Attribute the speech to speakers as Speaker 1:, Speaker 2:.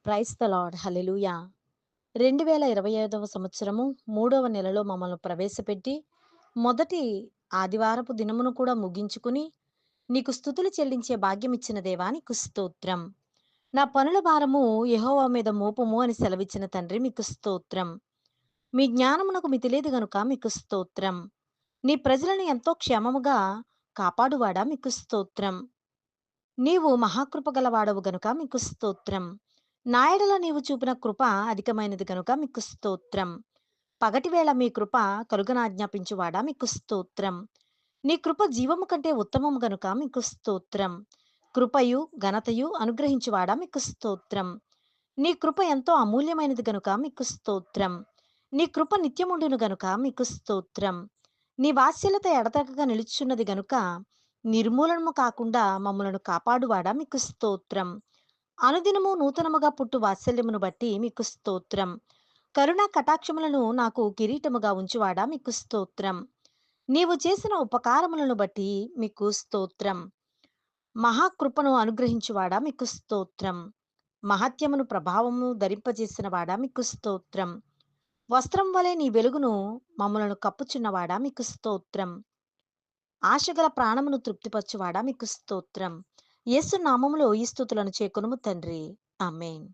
Speaker 1: Praise the Lord. Hallelujah! 2025వ సంవత్సరము 3వ నెలలో మమ్మల్ని ప్రవేశపెట్టి, మొదటి ఆదివారపు దినమును కూడా ముగించుకుని, నీకు స్తుతులు చెల్లించే భాగ్యమిచ్చిన దేవా నీకు స్తోత్రం. నా పనుల భారము యెహోవా మీద మోపుము అని సెలవిచ్చిన తండ్రి మీకు స్తోత్రం. మీ జ్ఞానమునకు మితిలేదు గనుక మీకు స్తోత్రం. నీ ప్రజలను ఎంతో క్షేమముగా కాపాడువాడా మీకు స్తోత్రం. నీవు మహాకృప గలవాడవు గనుక మీకు స్తోత్రం. నా యెడల నీవు చూపిన కృప అధికమైనది గనుక మీకు స్తోత్రం. పగటివేళ మీ కృప కలుగనాజ్ఞాపించువాడా మీకు స్తోత్రం. నీ కృప జీవము కంటే ఉత్తమము గనుక మీకు స్తోత్రం. కృపయు ఘనతయు అనుగ్రహించువాడా మీకు స్తోత్రం. నీ కృప ఎంతో అమూల్యమైనది గనుక మీకు స్తోత్రం. నీ కృప నిత్యముండును గనుక మీకు స్తోత్రం. నీ వాత్సల్యత ఎడతెగక నిలుచున్నది గనుక నిర్మూలనము కాకుండా మమ్మలను కాపాడువాడా మీకు స్తోత్రం. అనుదినము నూతనముగా పుట్టు వాత్సల్యమును బట్టి మీకు స్తోత్రం. కరుణా కటాక్షములను నాకు కిరీటముగా ఉంచువాడా మీకు స్తోత్రం. నీవు చేసిన ఉపకారములను బట్టి మీకు స్తోత్రం. మహాకృపను అనుగ్రహించువాడా మీకు స్తోత్రం. మహత్యమును ప్రభావము ధరింపజేసిన వాడా మీకు స్తోత్రం. వస్త్రం వలె నీ వెలుగును మమ్మలను కప్పుచున్నవాడా మీకు స్తోత్రం. ఆశగల ప్రాణమును తృప్తిపరచువాడా మీకు స్తోత్రం. యేసు నామములో ఈ స్తుతులను చేకొనుము తండ్రి. ఆమేన్.